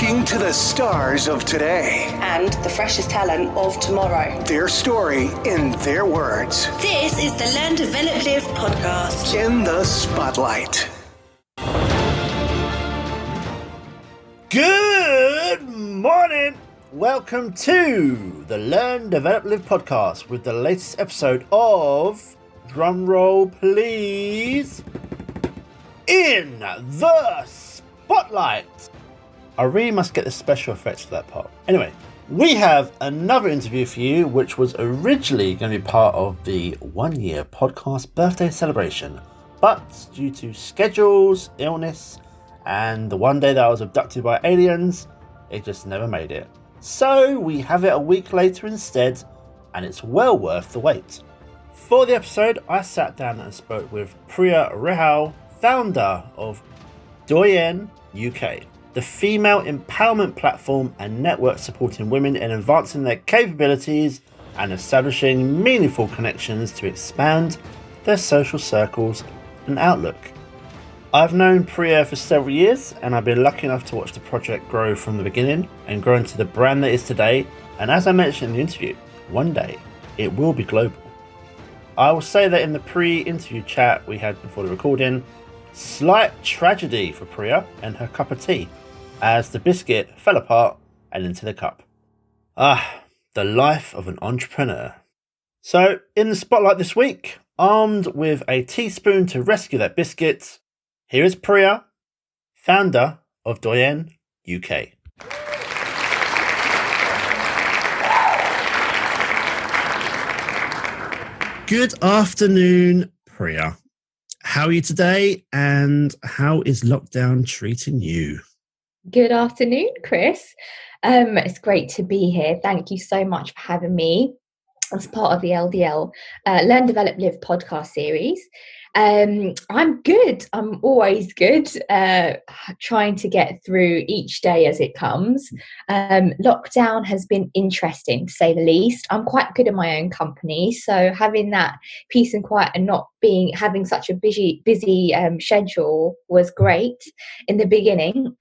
Talking to the stars of today. And the freshest talent of tomorrow. Their story in their words. This is the Learn, Develop, Live podcast. In the spotlight. Good morning. Welcome to the Learn, Develop, Live podcast with the latest episode of, drumroll please, In the Spotlight. I really must get the special effects for that part. Anyway, we have another interview for you, which was originally going to be part of the 1 year podcast birthday celebration, but due to schedules, illness, and the one day that I was abducted by aliens, it just never made it. So we have it a week later instead, and it's well worth the wait. For the episode, I sat down and spoke with Priya Rehal, founder of Doyenne UK, the female empowerment platform and network supporting women in advancing their capabilities and establishing meaningful connections to expand their social circles and outlook. I've known Priya for several years, and I've been lucky enough to watch the project grow from the beginning and grow into the brand that it is today. And as I mentioned in the interview, one day it will be global. I will say that in the pre-interview chat we had before the recording, slight tragedy for Priya and her cup of tea as the biscuit fell apart and into the cup. The life of an entrepreneur. So in the spotlight this week, armed with a teaspoon to rescue that biscuit, here is Priya, founder of Doyenne UK. Good afternoon, Priya. How are you today, and how is lockdown treating you? Good afternoon, Chris. It's great to be here. Thank you so much for having me as part of the LDL Learn, Develop, Live podcast series. I'm good. I'm always good, trying to get through each day as it comes. Lockdown has been interesting, to say the least. I'm quite good in my own company, so having that peace and quiet and not having such a busy schedule was great in the beginning.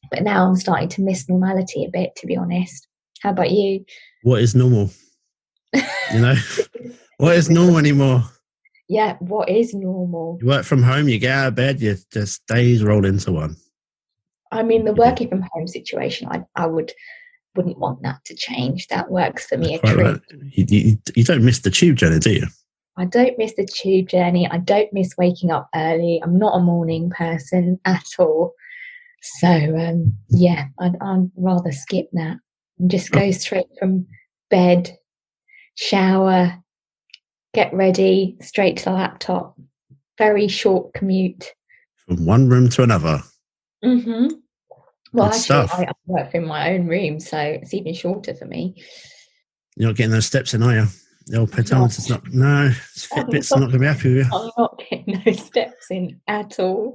But now I'm starting to miss normality a bit, to be honest. How about you? What is normal? What is normal anymore? Yeah, what is normal? You work from home, you get out of bed, you just days roll into one. I mean, the working from home situation, I wouldn't want that to change. That works for me a treat. Right. You don't miss the tube journey, do you? I don't miss the tube journey. I don't miss waking up early. I'm not a morning person at all. So, I'd rather skip that and just go straight from bed, shower, get ready, straight to the laptop. Very short commute. From one room to another. Mm-hmm. Well, Good actually, stuff. I work in my own room, so it's even shorter for me. You're not getting those steps in, are you? The old pedometer's not. No, Fitbit's not going to be happy with you. I'm not getting those steps in at all.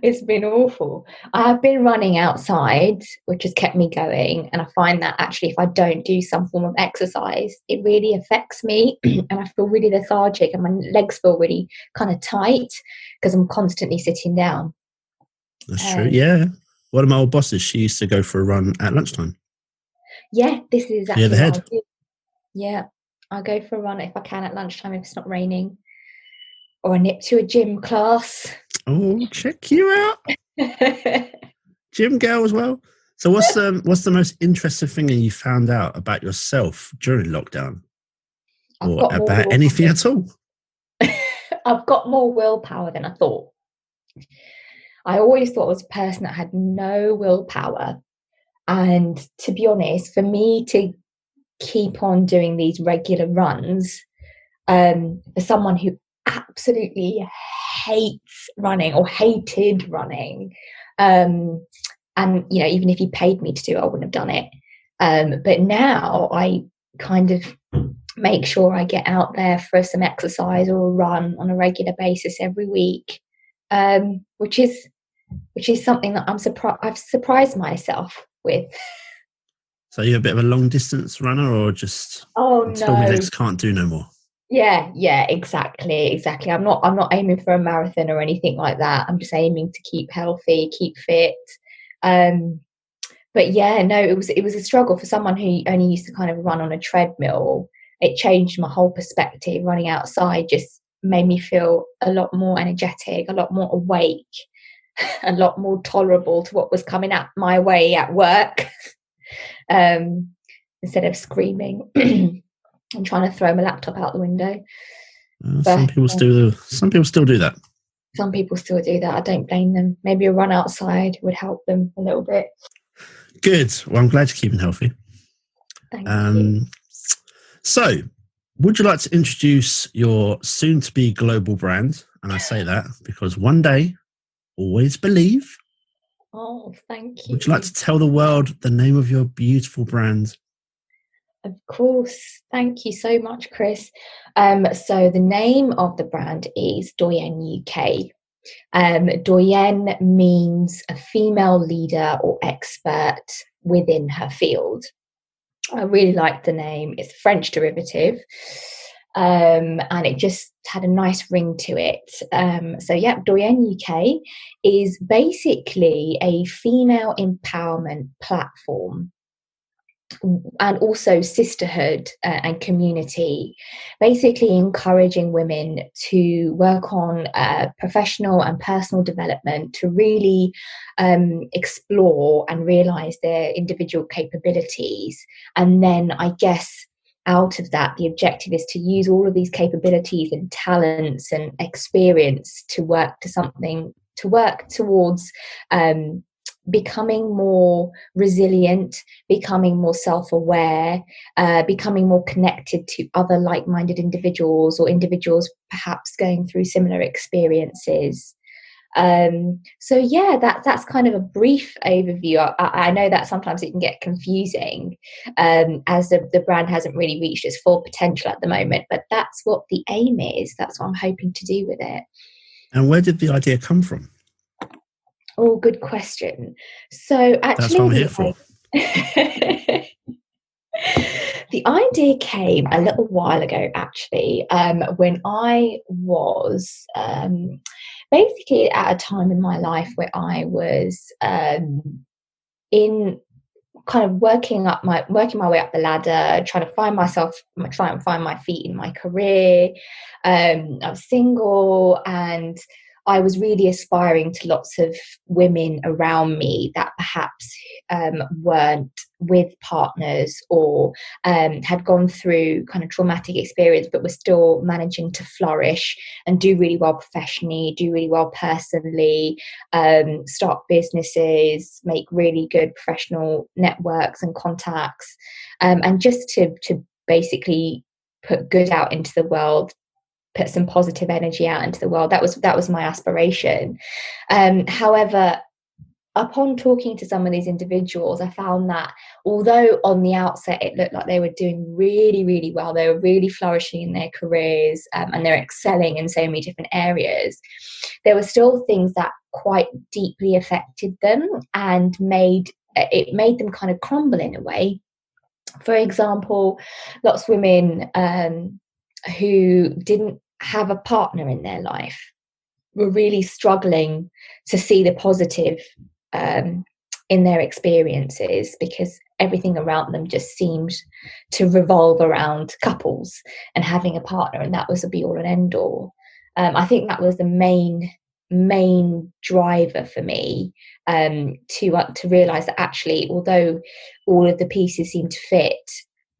It's been awful. I've been running outside, which has kept me going, and I find that actually if I don't do some form of exercise, it really affects me, and I feel really lethargic, and my legs feel really kind of tight because I'm constantly sitting down. That's true. Yeah. One of my old bosses, she used to go for a run at lunchtime. Yeah, this is exactly Near the head. what I do. Yeah. I'll go for a run if I can at lunchtime if it's not raining, or I nip to a gym class. Oh, check you out, gym girl as well. So, what's the most interesting thing that you found out about yourself during lockdown, or about anything at all? I've got more willpower than I thought. I always thought I was a person that had no willpower, and to be honest, for me to keep on doing these regular runs, for someone who absolutely hates running or hated running, and even if you paid me to do it, I wouldn't have done it, but now I kind of make sure I get out there for some exercise or a run on a regular basis every week, which is something that I've surprised myself with. So you're a bit of a long distance runner, or just until my legs can't do no more? Yeah, exactly. I'm not aiming for a marathon or anything like that. I'm just aiming to keep healthy, keep fit. But But yeah, no, it was a struggle for someone who only used to kind of run on a treadmill. It changed my whole perspective. Running outside just made me feel a lot more energetic, a lot more awake, a lot more tolerable to what was coming at my way at work. Instead of screaming and trying to throw my laptop out the window. Some people still do that. Some people still do that. I don't blame them. Maybe a run outside would help them a little bit. Good. Well, I'm glad you're keeping healthy. Thank you. So, would you like to introduce your soon-to-be global brand? And I say that because one day, always believe. Oh, thank you. Would you like to tell the world the name of your beautiful brand? Of course. Thank you so much, Chris. So the name of the brand is Doyenne UK. Doyenne means a female leader or expert within her field. I really like the name. It's a French derivative. And it just had a nice ring to it. So yeah, Doyenne UK is basically a female empowerment platform and also sisterhood and community, basically encouraging women to work on professional and personal development to really explore and realize their individual capabilities. And then I guess out of that, the objective is to use all of these capabilities and talents and experience to work towards becoming more resilient, becoming more self-aware, becoming more connected to other like-minded individuals or individuals perhaps going through similar experiences. So yeah, that's kind of a brief overview. I know that sometimes it can get confusing as the brand hasn't really reached its full potential at the moment, but that's what the aim is. That's what I'm hoping to do with it. And where did the idea come from? Oh, good question. So actually, that's what I'm here for. The idea came a little while ago, actually, when I was basically at a time in my life where I was in kind of working my way up the ladder, trying to find my feet in my career. I was single and I was really aspiring to lots of women around me that perhaps weren't with partners or had gone through kind of traumatic experience, but were still managing to flourish and do really well professionally, do really well personally, start businesses, make really good professional networks and contacts, and just to basically put good out into the world, put some positive energy out into the world. That was my aspiration. However, upon talking to some of these individuals, I found that although on the outset it looked like they were doing really, really well, they were really flourishing in their careers, and they're excelling in so many different areas, there were still things that quite deeply affected them and made them kind of crumble in a way. For example, lots of women who didn't have a partner in their life were really struggling to see the positive in their experiences because everything around them just seemed to revolve around couples and having a partner, and that was a be all and end all. I think that was the main driver for me to realize that actually, although all of the pieces seem to fit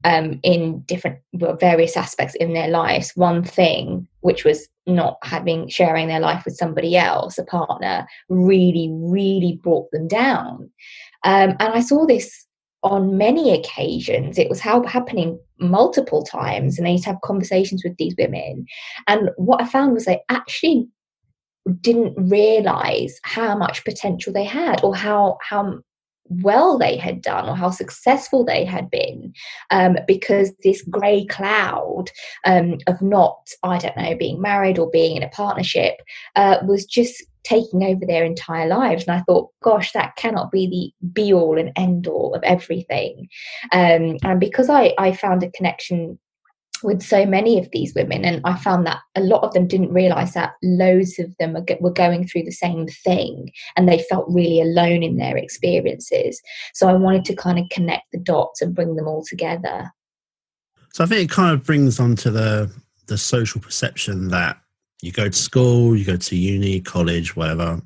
in different various aspects in their lives, one thing, which was not sharing their life with somebody else, a partner, really, really brought them down. And I saw this on many occasions. It was happening multiple times, and I used to have conversations with these women. And what I found was they actually didn't realize how much potential they had, or how well they had done, or how successful they had been, because this grey cloud of not, I don't know, being married or being in a partnership was just taking over their entire lives. And I thought, gosh, that cannot be the be all and end all of everything. And because I found a connection with so many of these women, and I found that a lot of them didn't realize that loads of them were going through the same thing, and they felt really alone in their experiences. So I wanted to kind of connect the dots and bring them all together. So I think it kind of brings on to the social perception that you go to school, you go to uni, college, whatever,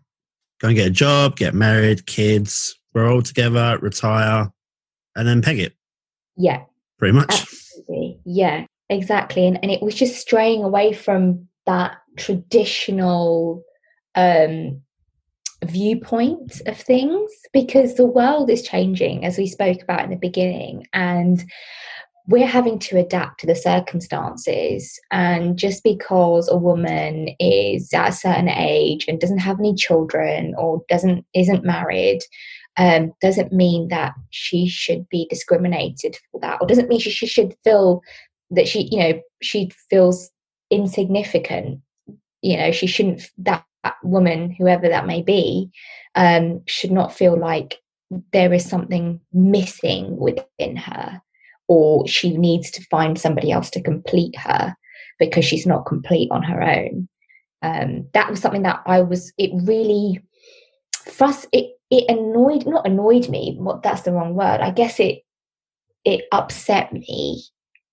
go and get a job, get married, kids, we're all together, retire, and then peg it. Yeah, pretty much. Absolutely. Yeah, exactly. And it was just straying away from that traditional viewpoint of things, because the world is changing, as we spoke about in the beginning, and we're having to adapt to the circumstances. And just because a woman is at a certain age and doesn't have any children or isn't married, doesn't mean that she should be discriminated for that, or doesn't mean she should feel that she feels insignificant. She shouldn't, that woman, whoever that may be, should not feel like there is something missing within her, or she needs to find somebody else to complete her because she's not complete on her own. That was something that it really not annoyed me. That's the wrong word. I guess it upset me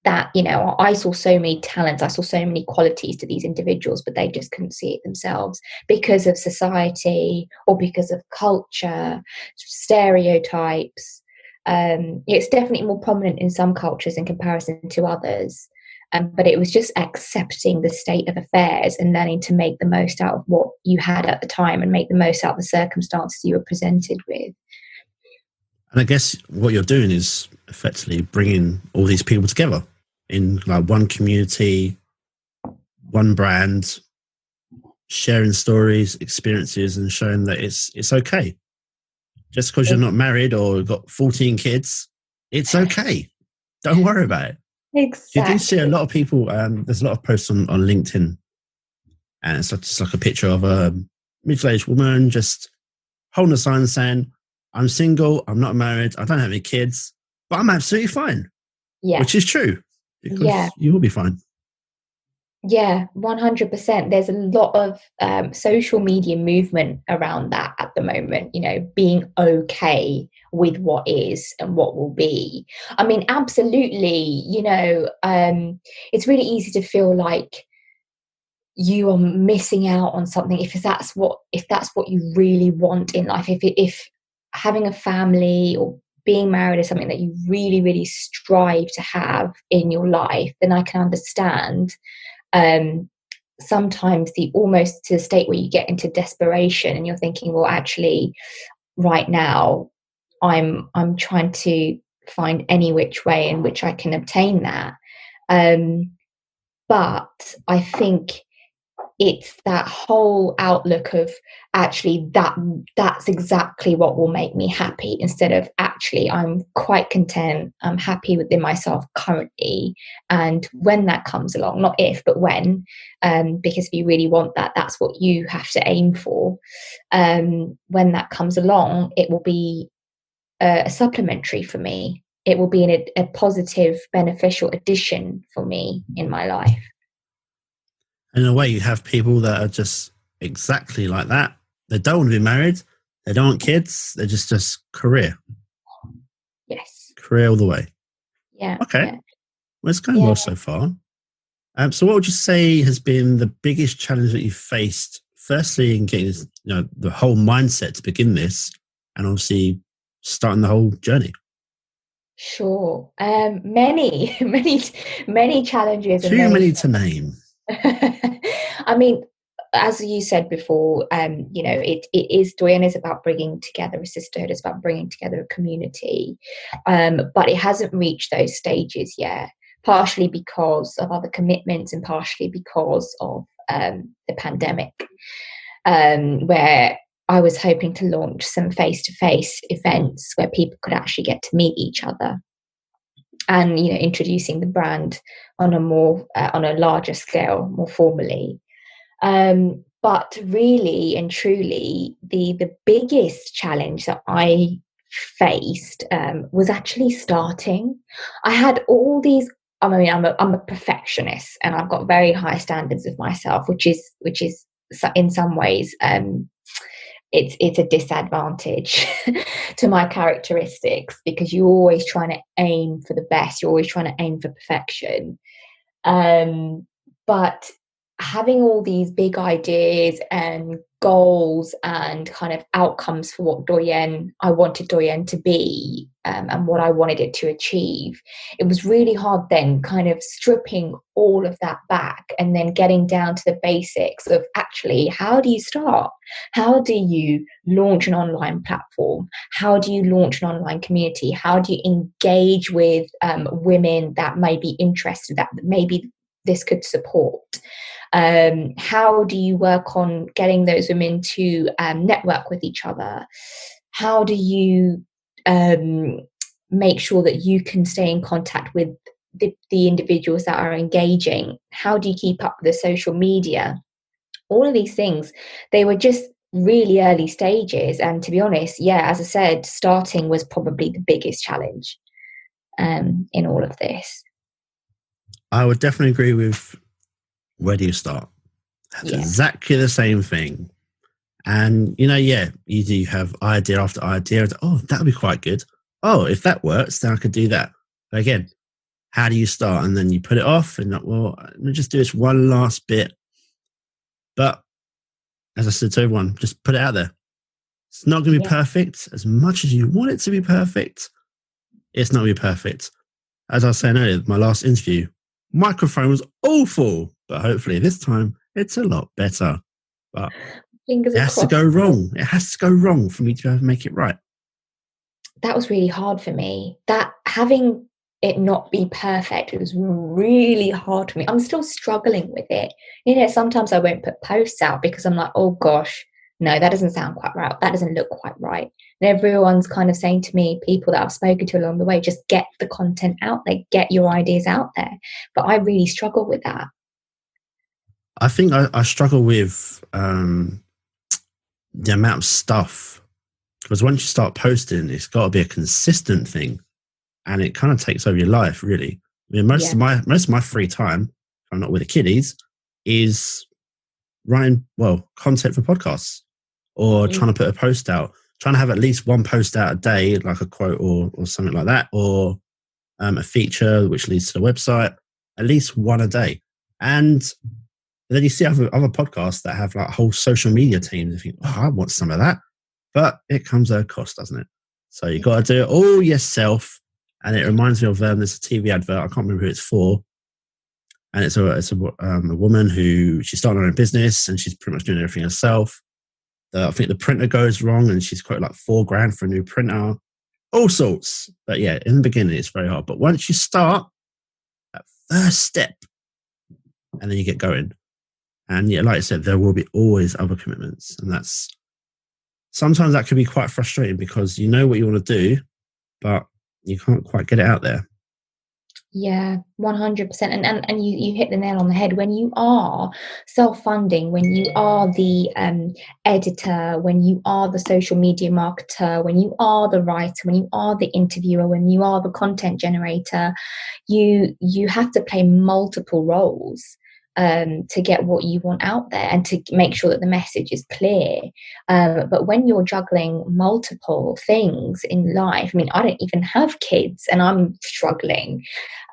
that, I saw so many talents, I saw so many qualities to these individuals, but they just couldn't see it themselves because of society or because of culture, stereotypes. It's definitely more prominent in some cultures in comparison to others. But it was just accepting the state of affairs and learning to make the most out of what you had at the time and make the most out of the circumstances you were presented with. And I guess what you're doing is effectively bringing all these people together in like one community, one brand, sharing stories, experiences, and showing that it's okay. Just because you're not married or got 14 kids, it's okay. Don't worry about it. Exactly. You do see a lot of people, there's a lot of posts on LinkedIn, and it's just like a picture of a middle-aged woman just holding a sign saying, I'm single, I'm not married, I don't have any kids, but I'm absolutely fine. Yeah. Which is true, because you will be fine. Yeah, 100%. There's a lot of social media movement around that at the moment, being okay with what is and what will be. I mean, absolutely, it's really easy to feel like you are missing out on something if that's what you really want in life. If having a family or being married is something that you really, really strive to have in your life, then I can understand sometimes almost to the state where you get into desperation and you're thinking, well, actually right now I'm trying to find any which way in which I can obtain that. But I think it's that whole outlook of actually that's exactly what will make me happy, instead of actually I'm quite content, I'm happy within myself currently, and when that comes along, not if but when, because if you really want that, that's what you have to aim for. When that comes along, it will be a supplementary for me. It will be a positive, beneficial addition for me in my life. In a way, you have people that are just exactly like that. They don't want to be married. They don't want kids. They're just career. Yes. Career all the way. Yeah. Okay. Yeah. Well, it's going well so far. So what would you say has been the biggest challenge that you've faced, firstly, in getting the whole mindset to begin this, and obviously starting the whole journey? Sure. Many, many challenges. Too many to name. I mean, as you said before, it is Doyenne is about bringing together a sisterhood. It's about bringing together a community, but it hasn't reached those stages yet. Partially because of other commitments, and partially because of the pandemic, where I was hoping to launch some face-to-face events where people could actually get to meet each other, and introducing the brand on a larger scale, more formally. But really and truly, the biggest challenge that I faced was actually starting. I had all these I'm a perfectionist, and I've got very high standards of myself, which is in some ways it's a disadvantage to my characteristics, because you're always trying to aim for the best, you're always trying to aim for perfection. But having all these big ideas and goals and kind of outcomes for what I wanted Doyenne to be, and what I wanted it to achieve, it was really hard then kind of stripping all of that back and then getting down to the basics of actually, how do you start? How do you launch an online platform? How do you launch an online community? How do you engage with women that may be interested, that maybe this could support? How do you work on getting those women to network with each other? How do you make sure that you can stay in contact with the individuals that are engaging? How do you keep up with the social media? All of these things, they were just really early stages. And to be honest, as I said, starting was probably the biggest challenge in all of this. I would definitely agree with, where do you start? That's exactly the same thing. And, you do have idea after idea. Oh, that would be quite good. Oh, if that works, then I could do that. But again, how do you start? And then you put it off and well, let me just do this one last bit. But as I said to everyone, just put it out there. It's not going to be perfect. As much as you want it to be perfect, it's not going to be perfect. As I was saying earlier, my last interview, microphone was awful, but hopefully this time it's a lot better. But Fingers it has to go wrong. It has to go wrong for me to make it right. That was really hard for me. That having it not be perfect, it was really hard for me. I'm still struggling with it. Sometimes I won't put posts out because I'm like, oh gosh, no, that doesn't sound quite right. That doesn't look quite right. And everyone's kind of saying to me, people that I've spoken to along the way, just get the content out there, get your ideas out there. But I really struggle with that. I think I struggle with the amount of stuff, because once you start posting, it's got to be a consistent thing, and it kind of takes over your life, really. I mean, most of my free time, if I'm not with the kiddies, is writing content for podcasts, or trying to put a post out, trying to have at least one post out a day, like a quote or something like that, or a feature which leads to the website, at least one a day. And then you see other podcasts that have like whole social media teams. You think, I want some of that. But it comes at a cost, doesn't it? So you've got to do it all yourself. And it reminds me of there's a TV advert. I can't remember who it's for. And it's a woman who, she's starting her own business and she's pretty much doing everything herself. I think the printer goes wrong and she's quoted like $4,000 for a new printer. All sorts. But in the beginning, it's very hard. But once you start, that first step, and then you get going. And like I said, there will be always other commitments. And sometimes that can be quite frustrating because you know what you want to do, but you can't quite get it out there. Yeah, 100%. And you hit the nail on the head. When you are self-funding, when you are the editor, when you are the social media marketer, when you are the writer, when you are the interviewer, when you are the content generator, you have to play multiple roles to get what you want out there and to make sure that the message is clear. But when you're juggling multiple things in life, I mean, I don't even have kids and I'm struggling,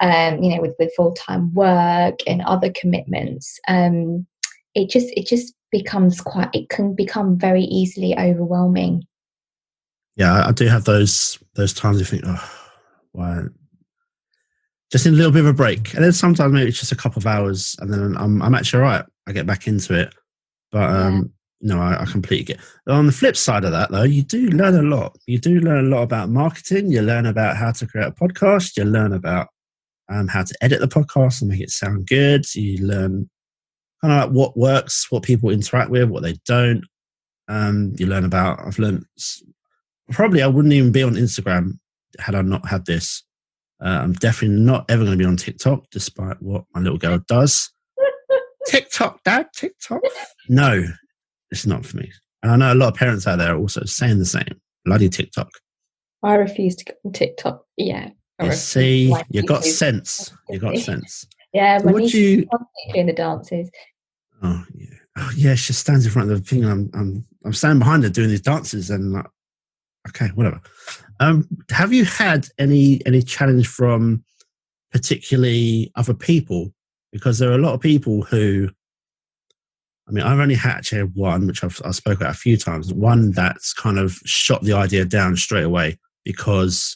with full-time work and other commitments. It just becomes it can become very easily overwhelming. Yeah, I do have those times you think, oh, why? Just in a little bit of a break. And then sometimes maybe it's just a couple of hours and then I'm actually all right. I get back into it. But no, I completely get. On the flip side of that, though, you do learn a lot. You do learn a lot about marketing. You learn about how to create a podcast. You learn about how to edit the podcast and make it sound good. You learn kind of like what works, what people interact with, what they don't. You learn about, I've learned, probably I wouldn't even be on Instagram had I not had this. I'm definitely not ever going to be on TikTok, despite what my little girl does. TikTok, Dad, TikTok. No, it's not for me. And I know a lot of parents out there are also saying the same. Bloody TikTok. I refuse to go on TikTok. Yeah. I You refuse see, my you got nieces. sense. You got sense. Yeah, So my what niece do is you? constantly doing the dances. Oh yeah, oh yeah. She stands in front of the thing. I'm standing behind her doing these dances, and like, okay, whatever. Have you had any challenge from particularly other people? Because there are a lot of people who, I mean, I've only had actually one, which I've spoke about a few times. One that's kind of shot the idea down straight away because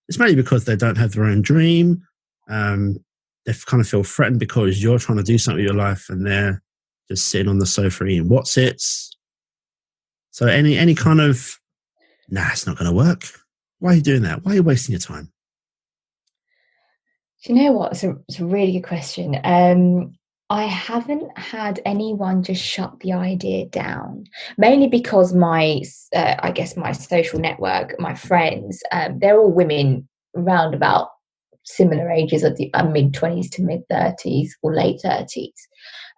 it's mainly because they don't have their own dream. They kind of feel threatened because you're trying to do something with your life and they're just sitting on the sofa eating what's-its. So any kind of, nah, it's not going to work. Why are you doing that? Why are you wasting your time? Do you know what? It's a really good question. I haven't had anyone just shut the idea down, mainly because I guess my social network, my friends, they're all women round about similar ages of the mid-20s to mid-30s or late 30s.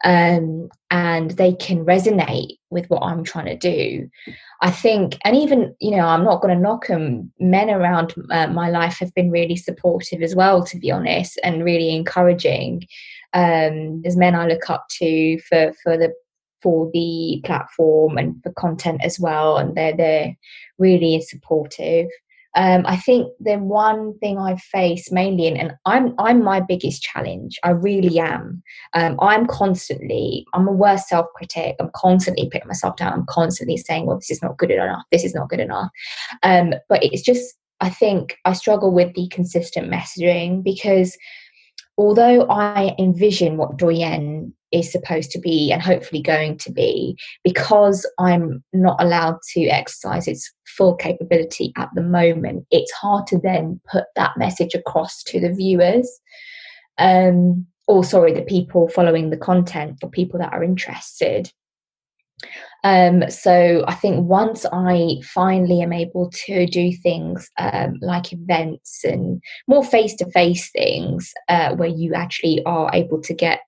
And they can resonate with what I'm trying to do. I think, and even, I'm not going to knock them. Men around my life have been really supportive as well, to be honest, and really encouraging. There's men I look up to for the platform and for content as well, and they're really supportive. I think the one thing I've faced mainly, and I'm my biggest challenge. I really am. I'm a worse self-critic. I'm constantly putting myself down. I'm constantly saying, well, this is not good enough. This is not good enough. But it's just, I think I struggle with the consistent messaging because although I envision what Doyenne is supposed to be and hopefully going to be, because I'm not allowed to exercise its full capability at the moment, it's hard to then put that message across to the viewers. The people following the content, or people that are interested. So I think once I finally am able to do things like events and more face-to-face things where you actually are able to get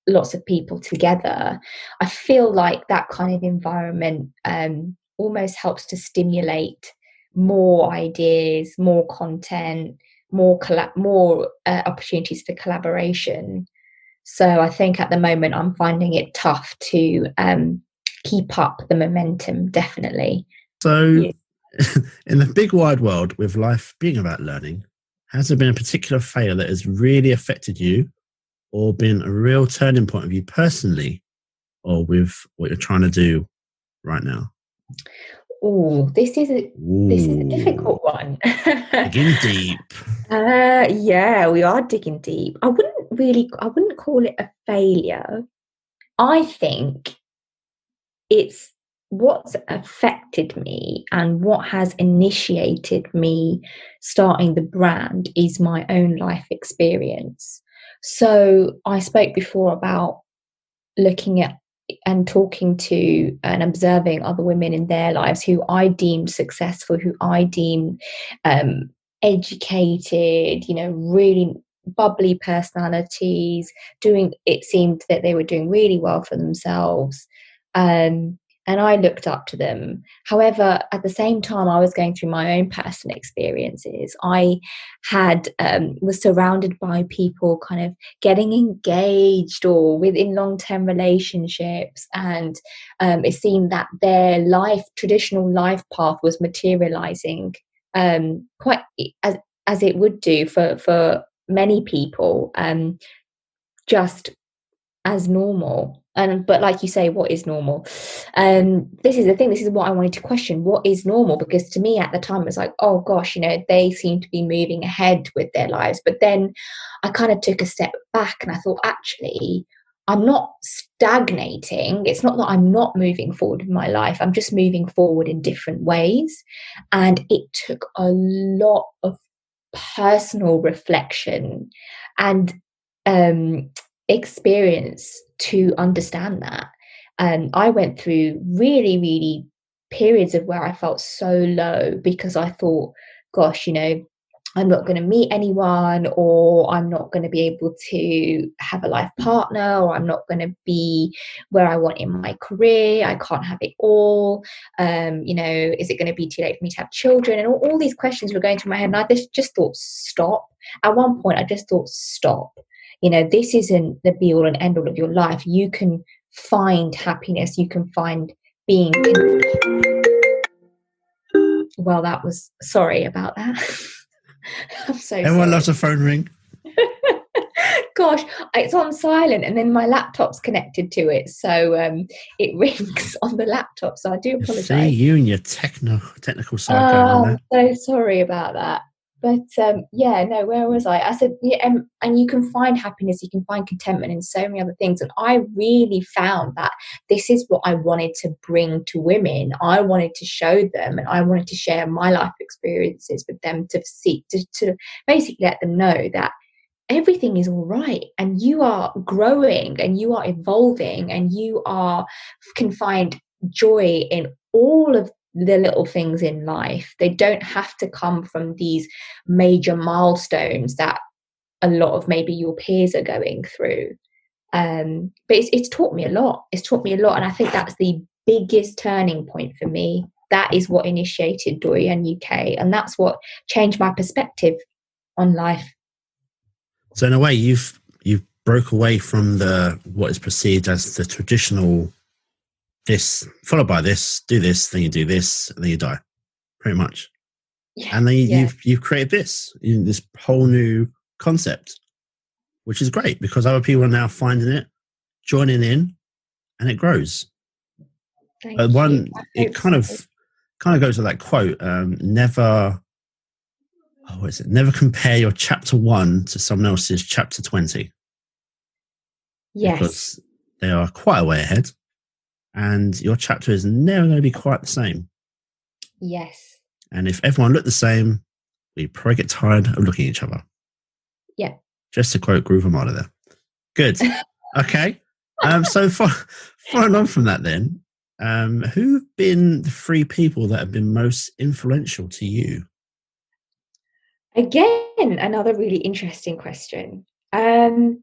lots of people together, I feel like that kind of environment almost helps to stimulate more ideas, more content, more opportunities for collaboration. So I think at the moment I'm finding it tough to keep up the momentum, definitely. So in the big wide world, with life being about learning, has there been a particular fail that has really affected you or been a real turning point of you personally or with what you're trying to do right now? Oh, this is a difficult one. Digging deep. Yeah, we are digging deep. I wouldn't call it a failure. I think it's what's affected me and what has initiated me starting the brand is my own life experience. So I spoke before about looking at and talking to and observing other women in their lives who I deemed successful, who I deemed educated, really bubbly personalities, it seemed that they were doing really well for themselves. And I looked up to them. However, at the same time, I was going through my own personal experiences. I was surrounded by people kind of getting engaged or within long-term relationships, and it seemed that their traditional life path was materializing quite as it would do for many people, just as normal. But like you say, what is normal? This is the thing. This is what I wanted to question. What is normal? Because to me at the time, it was like, oh gosh, they seem to be moving ahead with their lives. But then I kind of took a step back and I thought, actually, I'm not stagnating. It's not that I'm not moving forward in my life. I'm just moving forward in different ways. And it took a lot of personal reflection and experience to understand that. I went through really, really periods of where I felt so low because I thought, gosh, I'm not going to meet anyone, or I'm not going to be able to have a life partner, or I'm not going to be where I want in my career. I can't have it all. Is it going to be too late for me to have children? And all these questions were going through my head. And I just thought, stop. At one point, I just thought, stop. This isn't the be all and end all of your life. You can find happiness. You can find being. Well, that was, sorry about that. I'm so Everyone sorry. loves a phone ring. Gosh, it's on silent, and then my laptop's connected to it, so it rings on the laptop. So I do apologise. See, you and your technical side going on there. So sorry about that. But where was I? I said, and you can find happiness, you can find contentment in so many other things. And I really found that this is what I wanted to bring to women. I wanted to show them, and I wanted to share my life experiences with them to basically let them know that everything is all right, and you are growing, and you are evolving, and you can find joy in all of the little things in life. They don't have to come from these major milestones that a lot of maybe your peers are going through. But it's taught me a lot. It's taught me a lot, and I think that's the biggest turning point for me. That is what initiated Doyenne UK, and that's what changed my perspective on life. So in a way, you've broke away from what is perceived as the traditional, this followed by this, do this, then you do this, and then you die, pretty much. Yeah, and then you've created this whole new concept, which is great because other people are now finding it, joining in, and it grows. It kind of goes with that quote: never compare your chapter 1 to someone else's chapter 20. Yes, because they are quite a way ahead. And your chapter is never going to be quite the same. Yes. And if everyone looked the same, we probably get tired of looking at each other. Yeah. Just to quote Groove Armada there. Good. Okay. So following on from that then, who've been the 3 people that have been most influential to you? Again, another really interesting question. To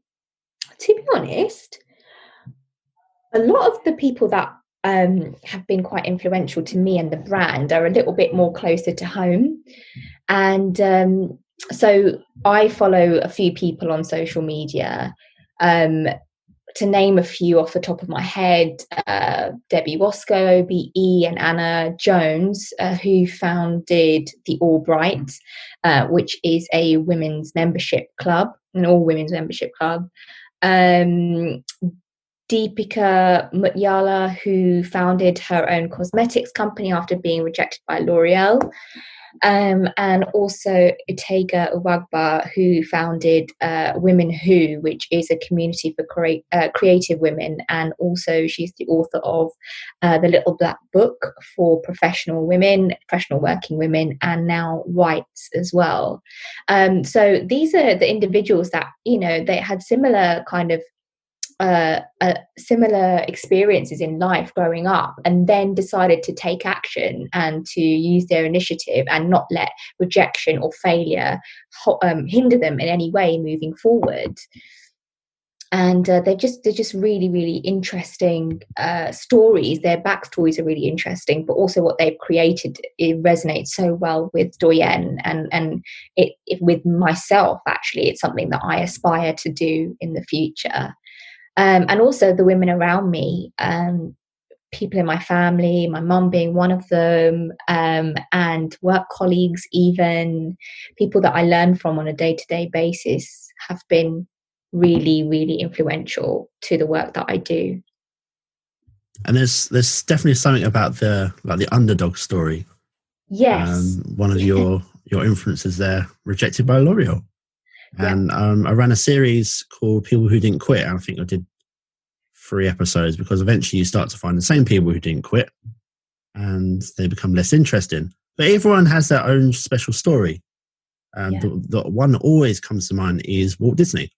be honest, a lot of the people that have been quite influential to me and the brand are a little bit more closer to home. And so I follow a few people on social media. To name a few off the top of my head, Debbie Wasco, OBE, and Anna Jones, who founded the Albright, which is a women's membership club, an all-women's membership club. Deepika Mutyala, who founded her own cosmetics company after being rejected by L'Oreal. And also Utega Uwagba, who founded Women Who, which is a community for creative women. And also she's the author of The Little Black Book for professional working women, and now whites as well. So these are the individuals that, they had similar kind of similar experiences in life growing up, and then decided to take action and to use their initiative and not let rejection or failure hinder them in any way moving forward. And they're just really, really interesting stories. Their backstories are really interesting, but also what they've created, it resonates so well with Doyenne and it with myself. Actually, it's something that I aspire to do in the future. And also the women around me, people in my family, my mum being one of them, and work colleagues, even people that I learn from on a day-to-day basis, have been really, really influential to the work that I do. And there's definitely something about the underdog story. Yes. One of your influences there, rejected by L'Oreal. And I ran a series called People Who Didn't Quit. I think I did 3 episodes because eventually you start to find the same people who didn't quit and they become less interesting. But everyone has their own special story. The one that always comes to mind is Walt Disney.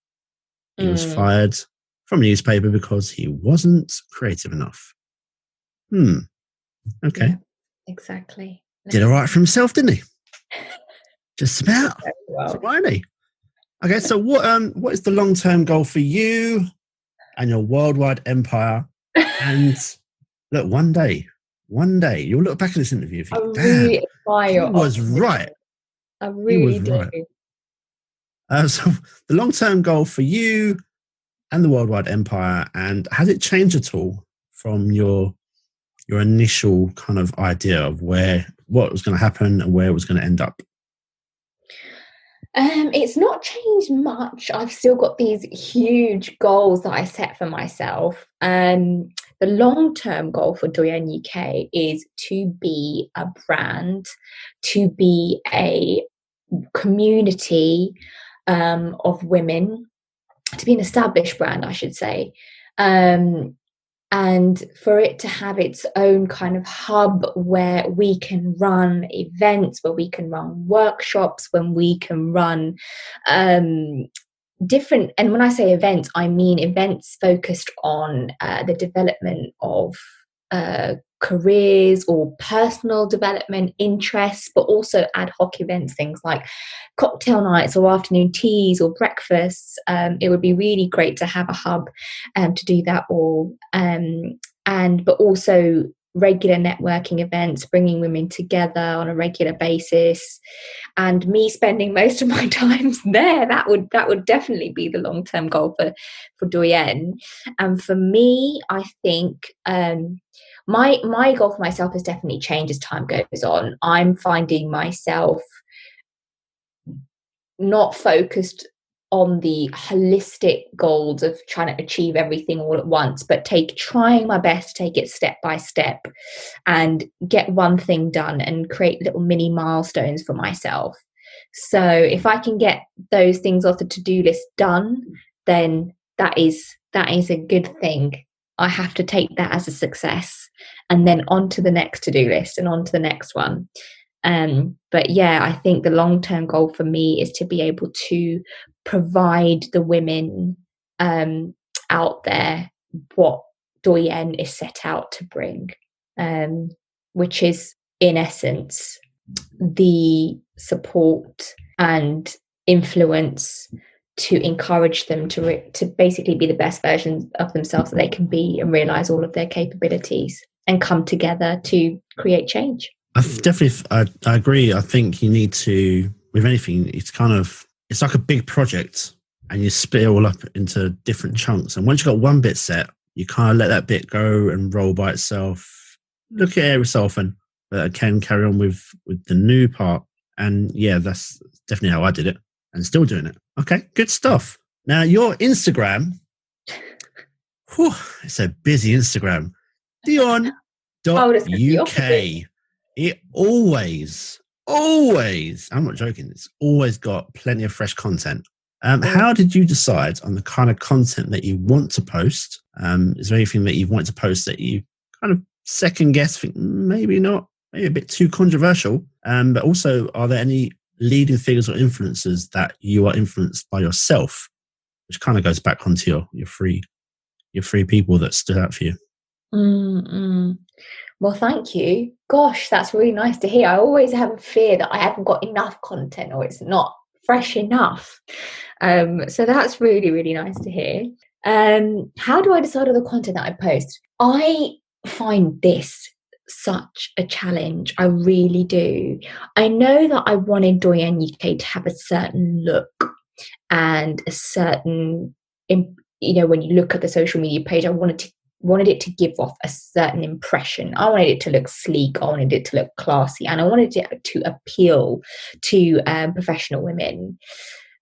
He was fired from a newspaper because he wasn't creative enough. Okay. Yeah, exactly. Did all right for himself, didn't he? Just about. Very well. Alrighty. Okay, so what is the long-term goal for you and your worldwide empire? And look, one day, you'll look back at this interview and I think, really damn, admire he your was optimism. right. I He was really do. right. So the long-term goal for you and the worldwide empire, and has it changed at all from your initial kind of idea of what was going to happen and where it was going to end up? It's not changed much. I've still got these huge goals that I set for myself. The long-term goal for Doyenne UK is to be a brand, to be a community of women, to be an established brand, I should say. And for it to have its own kind of hub where we can run events, where we can run workshops, when we can run different, and when I say events, I mean events focused on the development of careers or personal development interests, but also ad hoc events, things like cocktail nights or afternoon teas or breakfasts. It would be really great to have a hub to do that all, but also regular networking events, bringing women together on a regular basis, and me spending most of my time there. That would definitely be the long-term goal for Doyenne. And for me, I think my goal for myself has definitely changed as time goes on. I'm finding myself not focused on the holistic goals of trying to achieve everything all at once, but trying my best to take it step by step and get one thing done and create little mini milestones for myself. So if I can get those things off the to-do list done, then that is a good thing. I have to take that as a success, and then on to the next to-do list and on to the next one. But yeah, I think the long-term goal for me is to be able to provide the women out there what Doyenne is set out to bring, which is in essence the support and influence to encourage them to basically be the best version of themselves that they can be and realize all of their capabilities and come together to create change. I agree. I think you need to, with anything, it's like a big project and you split it all up into different chunks. And once you've got one bit set, you kind of let that bit go and roll by itself. Look at it every so often, but can carry on with the new part. And yeah, that's definitely how I did it and still doing it. Okay, good stuff. Now, your Instagram, it's a busy Instagram. Doyenne UK. It always, I'm not joking, it's always got plenty of fresh content. How did you decide on the kind of content that you want to post? Is there anything that you want to post that you kind of second guess, think maybe not, maybe a bit too controversial? But also, are there any leading figures or influencers that you are influenced by yourself, which kind of goes back onto your three people that stood out for you? Well, thank you. Gosh, that's really nice to hear. I always have a fear that I haven't got enough content or it's not fresh enough. So that's really, really nice to hear. How do I decide on the content that I post? I find this such a challenge. I really do. I know that I wanted Doyenne UK to have a certain look and a certain, when you look at the social media page, I wanted it to give off a certain impression. I wanted it to look sleek. I wanted it to look classy, and I wanted it to appeal to professional women.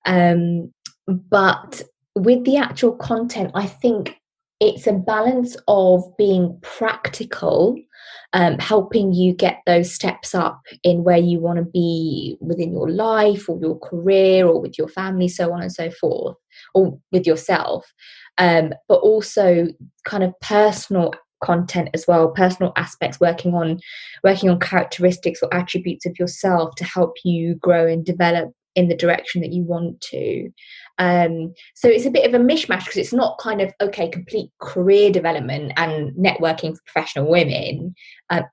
But with the actual content, I think it's a balance of being practical, helping you get those steps up in where you want to be within your life or your career or with your family, so on and so forth, or with yourself. But also kind of personal content as well, personal aspects, working on characteristics or attributes of yourself to help you grow and develop in the direction that you want to. So it's a bit of a mishmash because it's not kind of, complete career development and networking for professional women.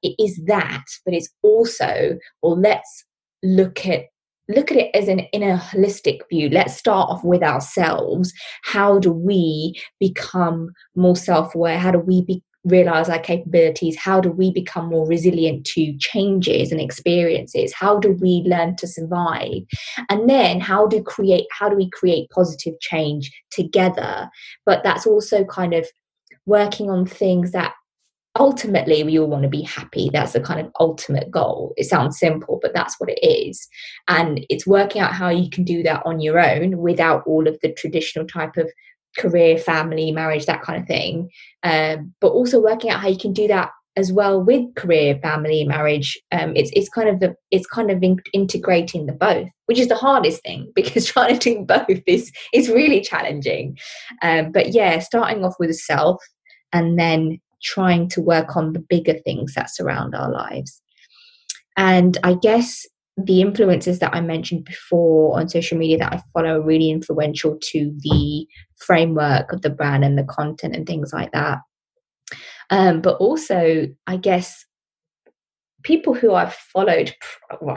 It is that, but it's also, let's look at look at it as in a holistic view. Let's start off with ourselves. How do we become more self-aware? How do we realize our capabilities? How do we become more resilient to changes and experiences? How do we learn to survive? And then how do we create positive change together? But that's also kind of working on things that ultimately we all want to be happy. That's the kind of ultimate goal. It sounds simple, but that's what it is. And it's working out how you can do that on your own without all of the traditional type of career, family, marriage, that kind of thing. But also working out how you can do that as well with career, family, marriage. It's kind of integrating the both, which is the hardest thing, because trying to do both is really challenging. But yeah, starting off with a self and then trying to work on the bigger things that surround our lives. And I guess the influencers that I mentioned before on social media that I follow are really influential to the framework of the brand and the content and things like that. But also, I guess, people who I've followed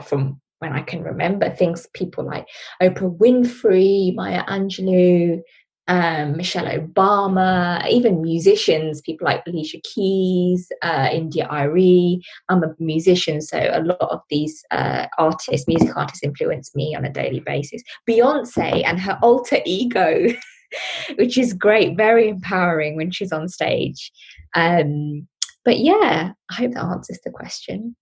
from when I can remember, people like Oprah Winfrey, Maya Angelou, Michelle Obama, even musicians, people like Alicia Keys, India Arie. I'm a musician, so a lot of these music artists influence me on a daily basis. Beyonce and her alter ego, which is great, very empowering when she's on stage. But yeah, I hope that answers the question.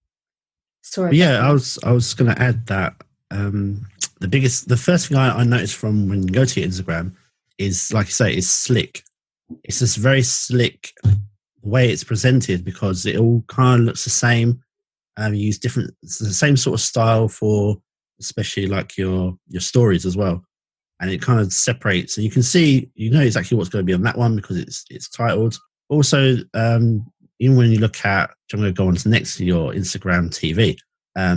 Sorry. Yeah, I was going to add that the first thing I noticed from when you go to your Instagram is, like you say, is slick. It's this very slick way it's presented, because it all kind of looks the same. You use the same sort of style for, especially like your stories as well, and it kind of separates, and you can see, exactly what's going to be on that one because it's titled. Also, even when you look at, I'm going to go on to next to your Instagram TV,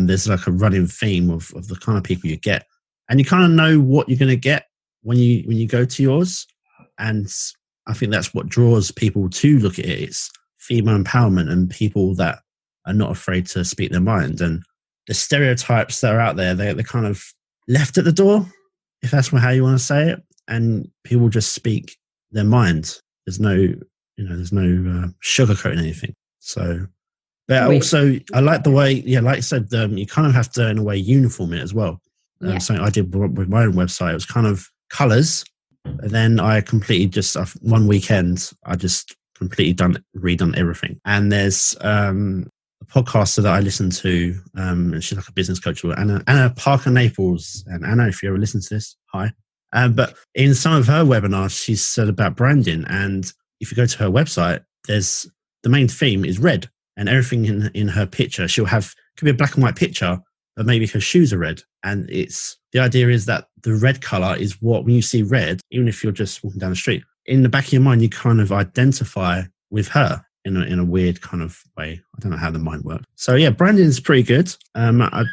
there's like a running theme of the kind of people you get, and you kind of know what you're going to get when you go to yours. And I think that's what draws people to look at it. It's female empowerment and people that are not afraid to speak their mind. And the stereotypes that are out there, they're kind of left at the door, if that's how you want to say it. And people just speak their mind. There's no sugarcoating anything. So, but also I like the way, like I said, you kind of have to, in a way, uniform it as well. Something I did with my own website, it was kind of colours. And then I completely just, one weekend, I just completely redone everything. And there's a podcaster that I listen to, and she's like a business coach, Anna Parker Naples. And Anna, if you ever listen to this, hi. But in some of her webinars, she said about branding. And if you go to her website, the main theme is red, and everything in her picture, could be a black and white picture, but maybe her shoes are red. And the idea is that the red color is when you see red, even if you're just walking down the street, in the back of your mind, you kind of identify with her in a weird kind of way. I don't know how the mind works. So yeah, branding is pretty good. I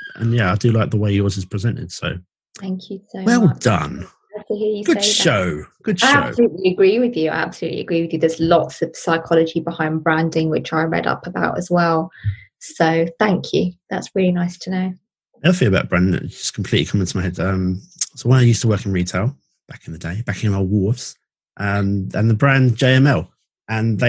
do like the way yours is presented. So thank you so much. Well done. To hear you Good say show. that. Good show. I absolutely agree with you. There's lots of psychology behind branding, which I read up about as well. So thank you. That's really nice to know. Another thing about branding that just completely come into my head. So when I used to work in retail back in the day, back in our wharves, and the brand JML, and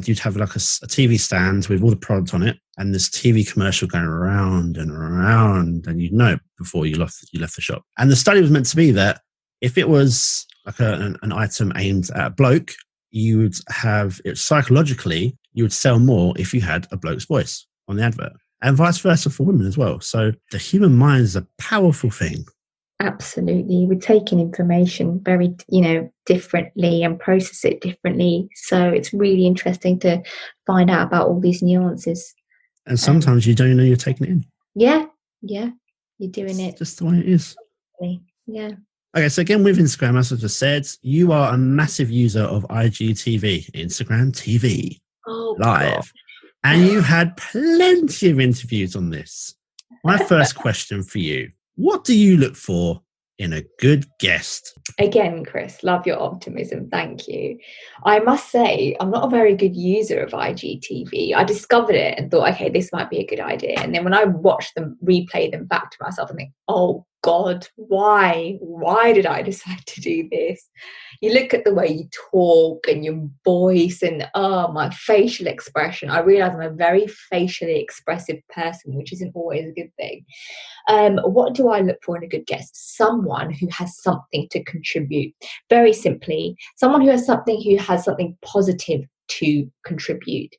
you'd have like a TV stand with all the product on it, and this TV commercial going around and around, and you'd know it before you left the shop. And the study was meant to be that if it was like an item aimed at a bloke, you would have it psychologically, you would sell more if you had a bloke's voice on the advert, and vice versa for women as well. So the human mind is a powerful thing. Absolutely. We're taking information very, differently and process it differently. So it's really interesting to find out about all these nuances. And sometimes you don't know you're taking it in. Yeah. You're doing it. Just the way it is. Yeah. Okay, so again, with Instagram, as I just said, you are a massive user of IGTV, Instagram TV, live. God. And you had plenty of interviews on this. My first question for you, what do you look for in a good guest? Again, Chris, love your optimism. Thank you. I must say, I'm not a very good user of IGTV. I discovered it and thought, okay, this might be a good idea. And then when I watch them, replay them back to myself and think, oh God, why did I decide to do this? You look at the way you talk and your voice and my facial expression. I realize I'm a very facially expressive person, which isn't always a good thing. What do I look for in a good guest? Someone who has something to contribute. Very simply, someone who has something positive to contribute.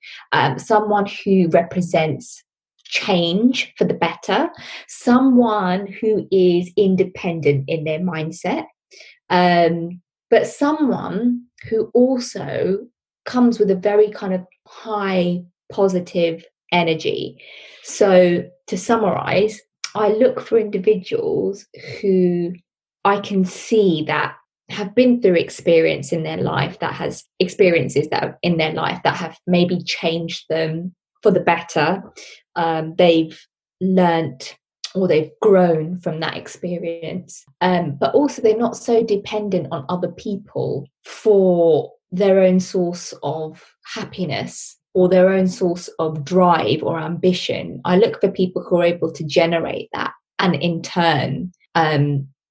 Someone who represents change for the better. Someone who is independent in their mindset. But someone who also comes with a very kind of high positive energy. So to summarize, I look for individuals who I can see that have been through experiences in their life that have maybe changed them for the better. They've learnt or they've grown from that experience. But also they're not so dependent on other people for their own source of happiness or their own source of drive or ambition. I look for people who are able to generate that and in turn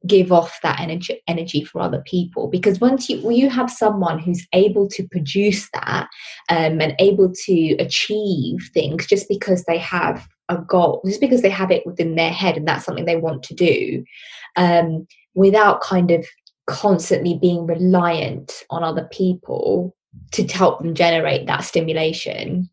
give off that energy for other people. Because once you have someone who's able to produce that and able to achieve things just because they have a goal, just because they have it within their head and that's something they want to do, without kind of constantly being reliant on other people to help them generate that stimulation,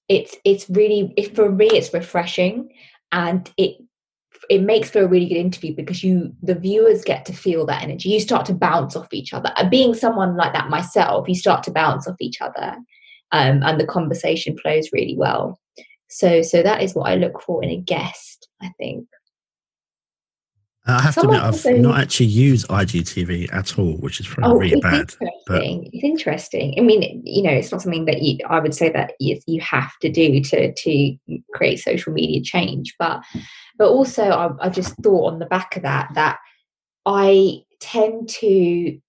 it's really, for me, it's refreshing, and it makes for a really good interview because the viewers get to feel that energy. You start to bounce off each other. Being someone like that myself, you start to bounce off each other, and the conversation flows really well. So that is what I look for in a guest, I think. I have to admit, I've not actually used IGTV at all, which is probably really bad. It's interesting. I mean, it's not something that I would say that you have to do to create social media change. But also, I just thought on the back of that I tend to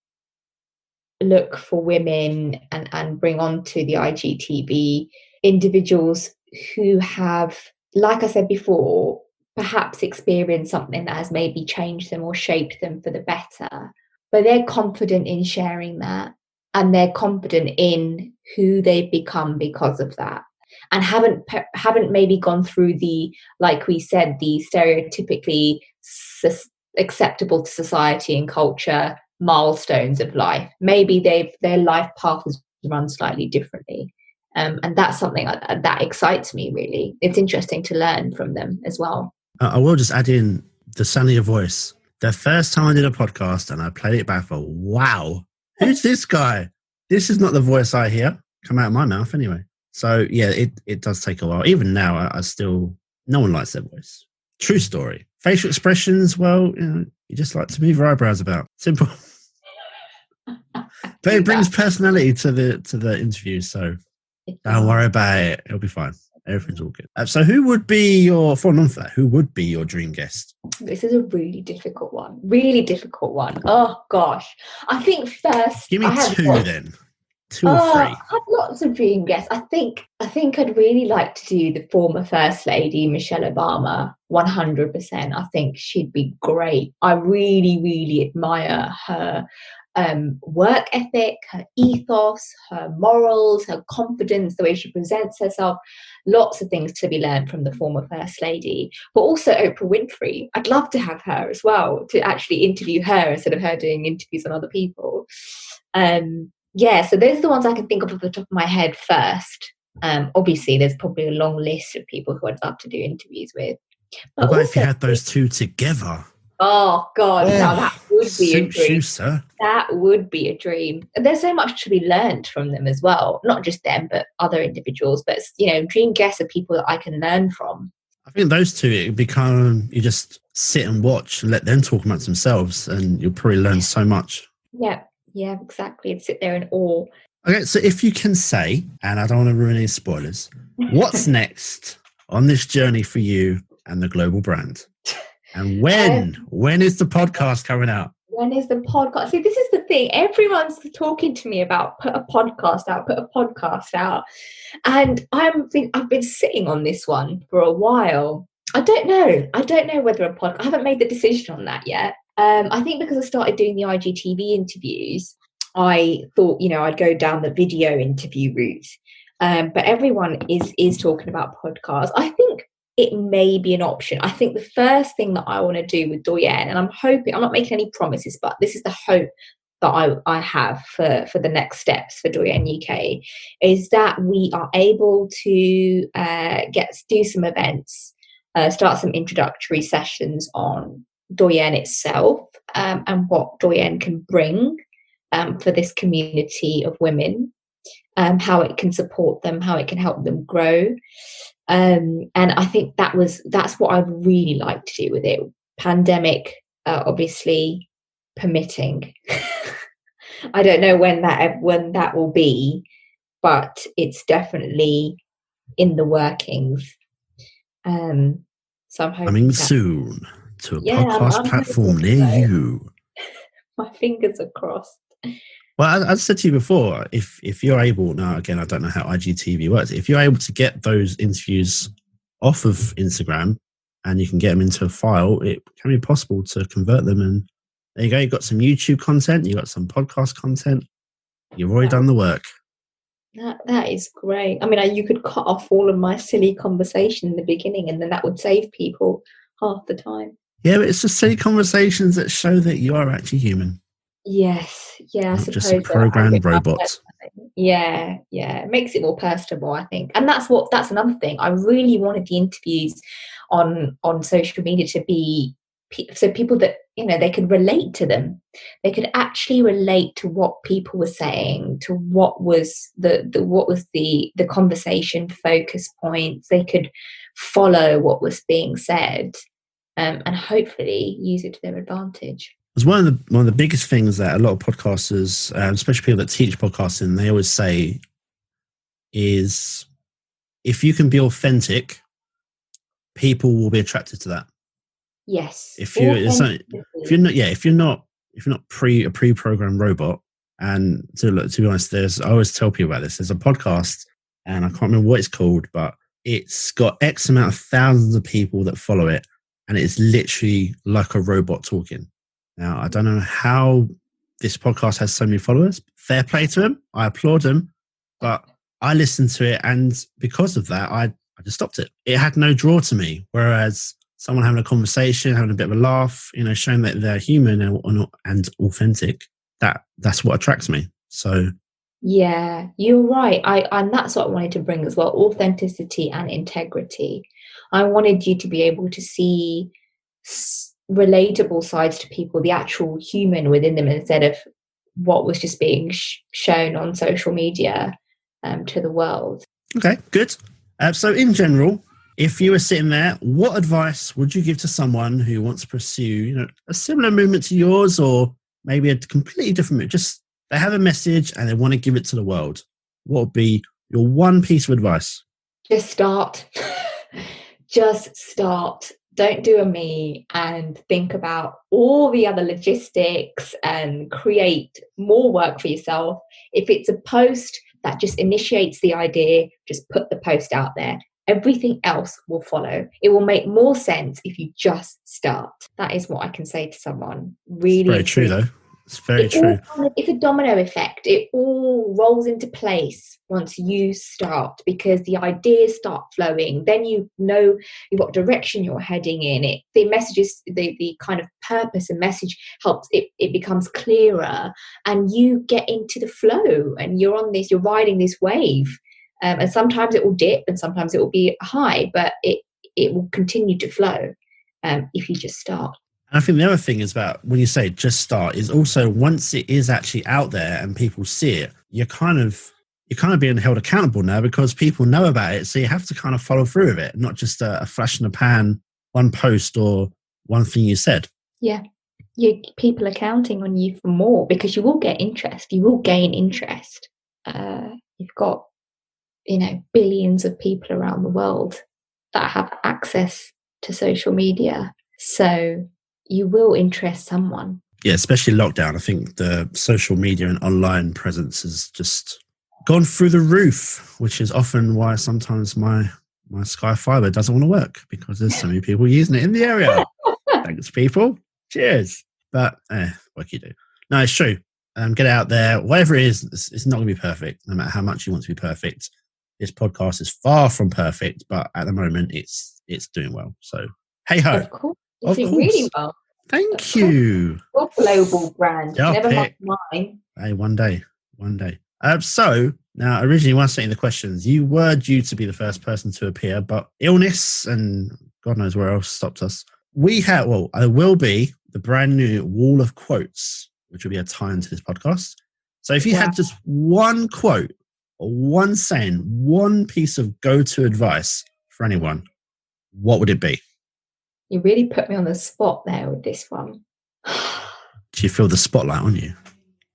look for women and bring onto the IGTV individuals who have, like I said before, perhaps experienced something that has maybe changed them or shaped them for the better, but they're confident in sharing that, and they're confident in who they've become because of that, and haven't maybe gone through the, like we said, the stereotypically acceptable to society and culture milestones of life. Maybe their life path has run slightly differently. And that's something that excites me, really. It's interesting to learn from them as well. I will just add in the sound of your voice. The first time I did a podcast and I played it back for, wow, who's this guy? This is not the voice I hear come out of my mouth anyway. So, yeah, it does take a while. Even now, I still, no one likes their voice. True story. Facial expressions, well, you just like to move your eyebrows about. Simple. But it brings personality to the interview, so don't worry about it. It'll be fine. Everything's all good. So who would be your dream guest? This is a really difficult one. Oh, gosh. I think first... Give me two then. Two or three. I have lots of dream guests. I think I'd really like to do the former First Lady, Michelle Obama, 100%. I think she'd be great. I really, really admire her work ethic, her ethos, her morals, her confidence, the way she presents herself. Lots of things to be learned from the former First Lady, but also Oprah Winfrey. I'd love to have her as well, to actually interview her instead of her doing interviews on other people. So those are the ones I can think of off the top of my head first. Obviously, there's probably a long list of people who I'd love to do interviews with. But what if you had those two together? Oh, God, now that would be a dream. Sir. That would be a dream. And there's so much to be learned from them as well. Not just them, but other individuals. But, dream guests are people that I can learn from. I think those two, you just sit and watch and let them talk amongst themselves, and you'll probably learn so much. Yeah, exactly. And sit there in awe. Okay, so if you can say, and I don't want to ruin any spoilers, what's next on this journey for you and the global brand? And when is the podcast coming out? When is the podcast? See, this is the thing. Everyone's talking to me about put a podcast out. And I've been sitting on this one for a while. I don't know. I don't know whether a podcast. I haven't made the decision on that yet. I think because I started doing the IGTV interviews, I thought, I'd go down the video interview route. But everyone is talking about podcasts. I think it may be an option. I think the first thing that I want to do with Doyenne, and I'm not making any promises, but this is the hope that I have for the next steps for Doyenne UK, is that we are able to do some events, start some introductory sessions on Doyenne itself, and what Doyenne can bring for this community of women, how it can support them, how it can help them grow. And I think that's what I'd really like to do with it. Pandemic, obviously permitting. I don't know when that will be, but it's definitely in the workings. So I'm hoping Coming soon to a podcast I'm platform near you. My fingers are crossed. Well, as I said to you before, if you're able, now again, I don't know how IGTV works. If you're able to get those interviews off of Instagram and you can get them into a file, it can be possible to convert them. And there you go. You've got some YouTube content. You've got some podcast content. You've already done the work. That is great. I mean, you could cut off all of my silly conversation in the beginning, and then that would save people half the time. Yeah, but it's just silly conversations that show that you are actually human. Yes, yeah, I Not suppose just a programmed robot. Yeah, it makes it more personable, I think, and that's another thing. I really wanted the interviews on social media to be so people that they could relate to them. They could actually relate to what people were saying, to what was the conversation focus points. They could follow what was being said, and hopefully use it to their advantage. It's one of the biggest things that a lot of podcasters, especially people that teach podcasting, they always say is, if you can be authentic, people will be attracted to that. Yes. If you're not a pre-programmed robot, and to be honest, I always tell people about this. There's a podcast, and I can't remember what it's called, but it's got X amount of thousands of people that follow it, and it's literally like a robot talking. Now, I don't know how this podcast has so many followers. Fair play to him. I applaud him. But I listened to it, and because of that, I just stopped it. It had no draw to me. Whereas someone having a conversation, having a bit of a laugh, showing that they're human and authentic, that's what attracts me. So yeah, you're right. And that's what I wanted to bring as well: authenticity and integrity. I wanted you to be able to see relatable sides to people, the actual human within them, instead of what was just being shown on social media to the world. Okay, good. So in general, if you were sitting there, what advice would you give to someone who wants to pursue a similar movement to yours, or maybe a completely different movement? Just they have a message and they want to give it to the world. What would be your one piece of advice? Just start. Just start. Don't do a me and think about all the other logistics and create more work for yourself. If it's a post that just initiates the idea, just put the post out there. Everything else will follow. It will make more sense if you just start. That is what I can say to someone. Really, it's very true, though. It's very true. It's a domino effect. It all rolls into place once you start, because the ideas start flowing. Then you know what direction you're heading in. The messages, the kind of purpose and message helps. It becomes clearer, and you get into the flow. And you're riding this wave. And sometimes it will dip, and sometimes it will be high, but it will continue to flow if you just start. I think the other thing is about when you say just start is also once it is actually out there and people see it, you're kind of being held accountable now because people know about it. So you have to kind of follow through with it, not just a flash in the pan, one post or one thing you said. Yeah. People are counting on you for more, because you will get interest. You will gain interest. You've got, billions of people around the world that have access to social media. So you will interest someone. Yeah, especially lockdown. I think the social media and online presence has just gone through the roof, which is often why sometimes my my Sky Fiber doesn't want to work because there's so many people using it in the area. Thanks, people. Cheers. But what can you do? No, it's true. Get it out there. Whatever it is, it's not going to be perfect, no matter how much you want to be perfect. This podcast is far from perfect, but at the moment, it's doing well. So, hey ho. Of course. Of Doing course. really well. Thank you. Your global brand. Yeah, Never pick. mind mine. Hey, one day. So now, originally, when I was setting the questions, you were due to be the first person to appear, but illness and God knows where else stopped us. I will be the brand new wall of quotes, which will be a tie into this podcast. So if you had just one quote or one saying, one piece of go-to advice for anyone, what would it be? You really put me on the spot there with this one. Do you feel the spotlight on you?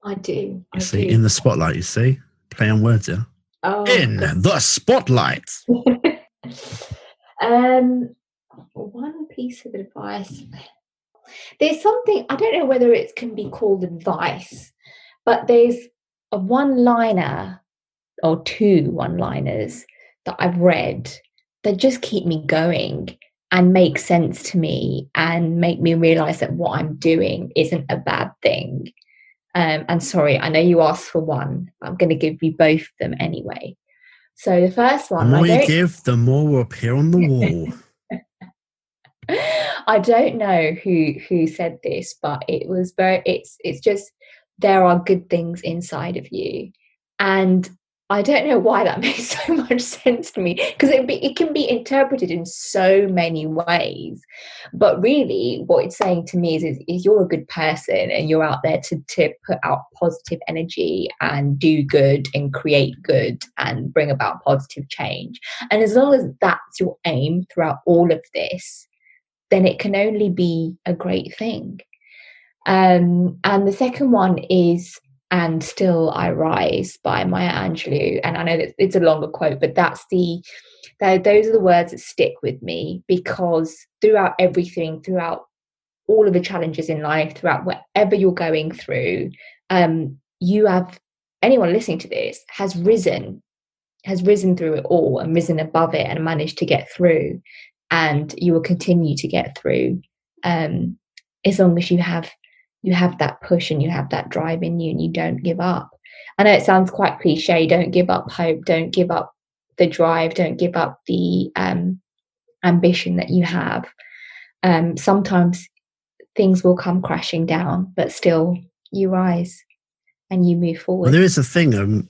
I do. You see, in the spotlight, you see? Play on words here. Oh, in the spotlight. One piece of advice. There's something, I don't know whether it can be called advice, but there's a one-liner or two one-liners that I've read that just keep me going and make sense to me and make me realize that what I'm doing isn't a bad thing. And sorry, I know you asked for one. I'm going to give you both of them anyway. So the first one, the more you give, the more will appear on the wall. I don't know who said this, but it was it's just, there are good things inside of you. And I don't know why that makes so much sense to me, because it can be interpreted in so many ways. But really, what it's saying to me is you're a good person and you're out there to put out positive energy and do good and create good and bring about positive change. And as long as that's your aim throughout all of this, then it can only be a great thing. And the second one is "And Still I Rise" by Maya Angelou. And I know that it's a longer quote, but those are the words that stick with me, because throughout everything, throughout all of the challenges in life, throughout whatever you're going through, anyone listening to this has risen through it all and risen above it and managed to get through. And you will continue to get through as long as you have that push and you have that drive in you and you don't give up. I know it sounds quite cliche. Don't give up hope. Don't give up the drive. Don't give up the ambition that you have. Sometimes things will come crashing down, but still you rise and you move forward. Well, there is a thing. One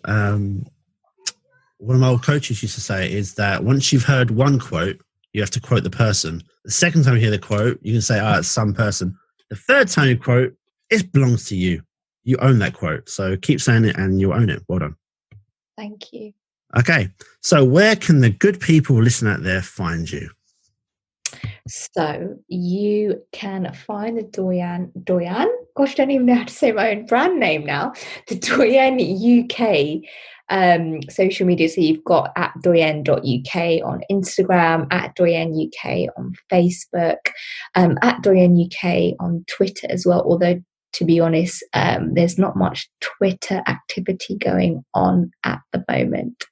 of my old coaches used to say is that once you've heard one quote, you have to quote the person. The second time you hear the quote, you can say, it's some person. The third time you quote, it belongs to you. You own that quote. So keep saying it and you'll own it. Well done. Thank you. Okay. So where can the good people listening out there find you? So you can find the Doyenne, gosh, I don't even know how to say my own brand name now, the Doyenne UK social media. So you've got at Doyenne.uk on Instagram, at Doyenne UK on Facebook, at Doyenne UK on Twitter as well, although to be honest, there's not much Twitter activity going on at the moment.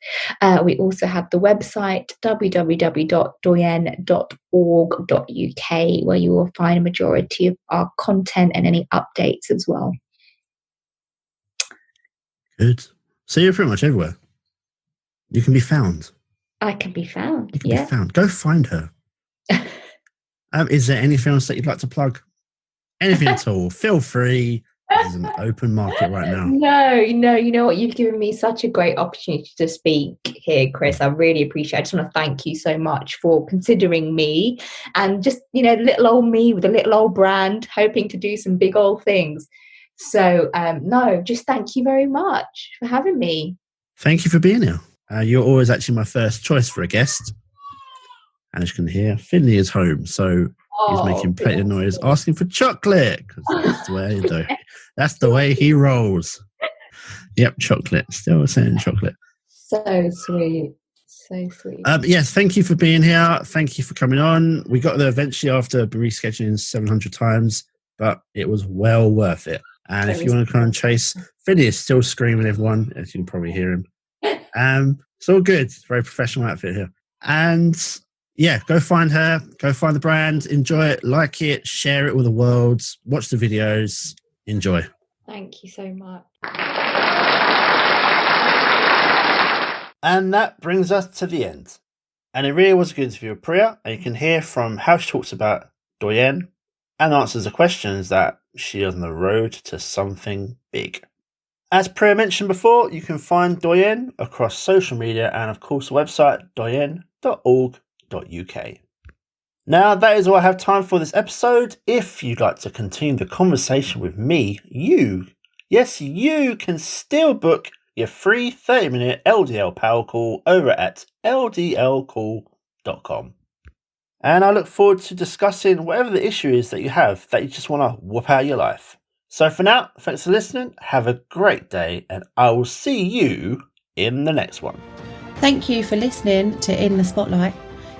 We also have the website www.doyenne.org.uk, where you will find a majority of our content and any updates as well. Good. So you're pretty much everywhere. You can be found. I can be found. You can be found. Go find her. Is there anything else that you'd like to plug? Anything at all? Feel free. This is an open market right now. No, you know what? You've given me such a great opportunity to speak here, Chris. I really appreciate it. I just want to thank you so much for considering me and just, little old me with a little old brand, hoping to do some big old things. So, just thank you very much for having me. Thank you for being here. You're always actually my first choice for a guest. And as you can hear, Finley is home. So he's making plenty of noise, asking for chocolate. Because that's the way that's the way he rolls. Yep, chocolate. Still saying chocolate. So sweet. So sweet. Yes, thank you for being here. Thank you for coming on. We got there eventually after rescheduling 700 times, but it was well worth it. And if you want to come and chase, Finley is still screaming everyone, as you can probably hear him. It's all good. It's a very professional outfit here. And yeah, go find her, go find the brand, enjoy it, like it, share it with the world, watch the videos, enjoy. Thank you so much. And that brings us to the end. And it really was a good interview with Priya, and you can hear from how she talks about Doyenne and answers the questions that she is on the road to something big. As Priya mentioned before, you can find Doyenne across social media and of course the website doyenne.org.uk. Now that is all I have time for this episode. If you'd like to continue the conversation with me, you can still book your free 30-minute LDL power call over at ldlcall.com. And I look forward to discussing whatever the issue is that you have that you just want to whoop out of your life. So for now, thanks for listening, have a great day, and I will see you in the next one. Thank you for listening to In the Spotlight.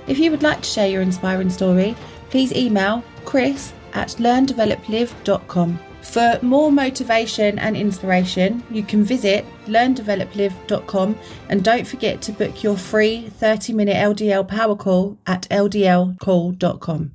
If you would like to share your inspiring story, please email chris@learndeveloplive.com. For more motivation and inspiration, you can visit learndeveloplive.com, and don't forget to book your free 30-minute LDL power call at ldlcall.com.